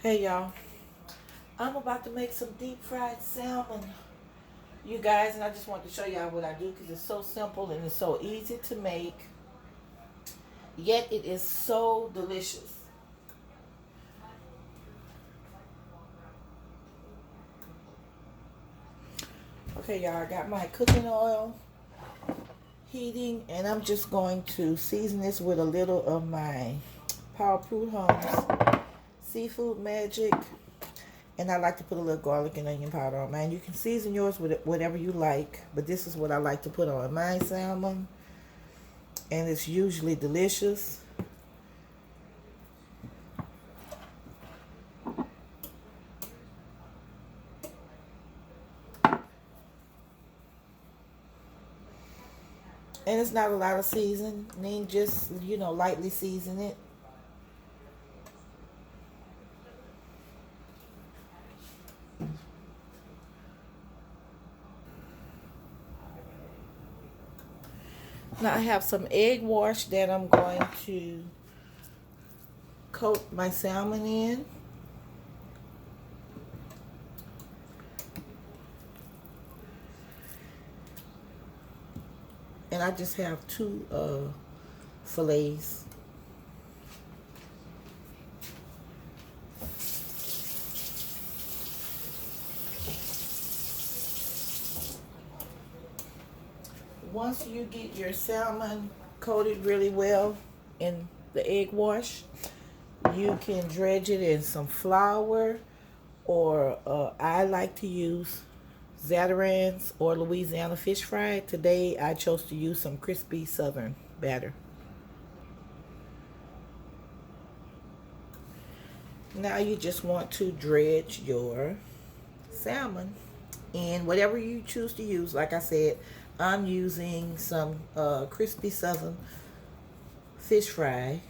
Hey y'all, I'm about to make some deep fried salmon, you guys, and I just wanted to show y'all what I do because it's so simple and it's so easy to make, yet it is so delicious. Okay y'all, I got my cooking oil heating and I'm just going to season this with a little of my Power Proof Homes Seafood Magic. And I like to put a little garlic and onion powder on mine. You can season yours with whatever you like, but this is what I like to put on my salmon. And it's usually delicious. And it's not a lot of seasoning, just, lightly season it. Now I have some egg wash that I'm going to coat my salmon in. And I just have two fillets. Once you get your salmon coated really well in the egg wash, you can dredge it in some flour, or I like to use Zatarain's or Louisiana fish fry. Today I chose to use some crispy southern batter. Now you just want to dredge your salmon in whatever you choose to use. Like I said, I'm using some crispy southern fish fry.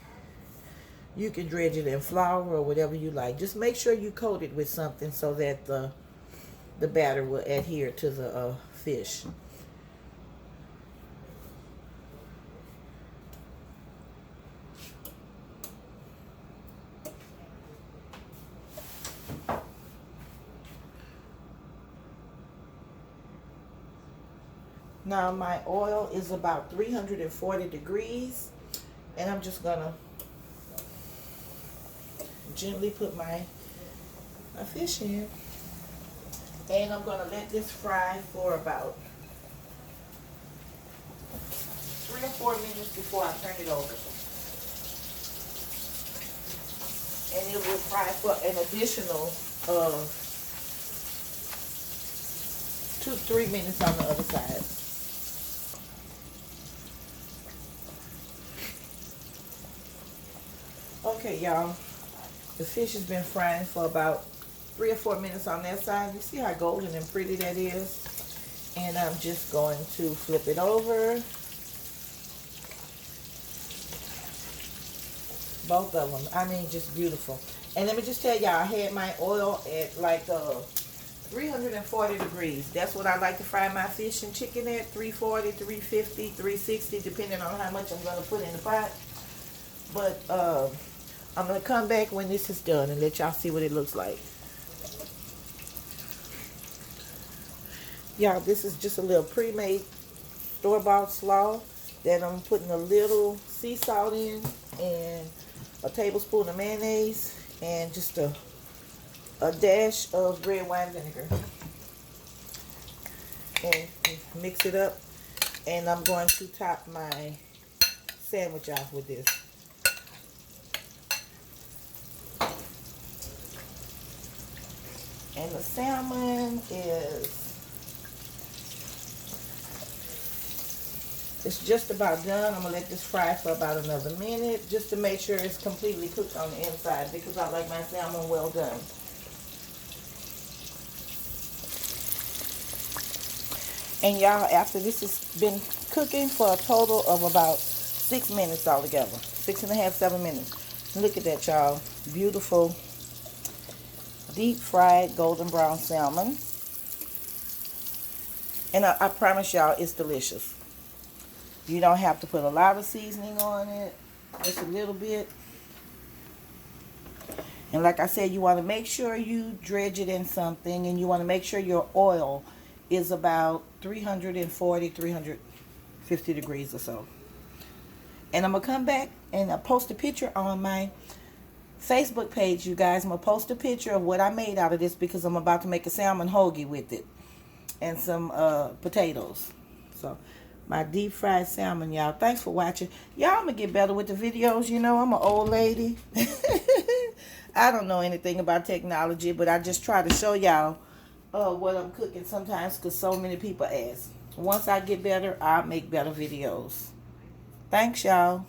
You can dredge it in flour or whatever you like. Just make sure you coat it with something so that the batter will adhere to the fish. Now my oil is about 340 degrees, and I'm just gonna gently put my fish in, and I'm gonna let this fry for about 3 or 4 minutes before I turn it over. And it will fry for an additional 2 to 3 minutes on the other side. Okay, y'all, the fish has been frying for about 3 or 4 minutes on that side. You see how golden and pretty that is? And I'm just going to flip it over. Both of them. I mean, just beautiful. And let me just tell y'all, I had my oil at like 340 degrees. That's what I like to fry my fish and chicken at. 340, 350, 360, depending on how much I'm going to put in the pot. But I'm going to come back when this is done and let y'all see what it looks like. Y'all, this is just a little pre-made store-bought slaw that I'm putting a little sea salt in, and a tablespoon of mayonnaise, and just a dash of red wine vinegar. And mix it up. And I'm going to top my sandwich off with this. And the salmon it's just about done. I'm going to let this fry for about another minute just to make sure it's completely cooked on the inside, because I like my salmon well done. And y'all, after this has been cooking for a total of about 6 minutes altogether, 6.5, 7 minutes. Look at that, y'all. Beautiful, deep fried golden brown salmon. And I promise y'all, it's delicious. You don't have to put a lot of seasoning on it, just a little bit. And like I said, you want to make sure you dredge it in something, and you want to make sure your oil is about 340, 350 degrees or so. And I'm going to come back and post a picture on my Facebook page, you guys. I'm going to post a picture of what I made out of this because I'm about to make a salmon hoagie with it. And some potatoes. So, my deep fried salmon, y'all. Thanks for watching. Y'all, I'm going to get better with the videos. You know, I'm an old lady. I don't know anything about technology, but I just try to show y'all what I'm cooking sometimes because so many people ask. Once I get better, I'll make better videos. Thanks, y'all.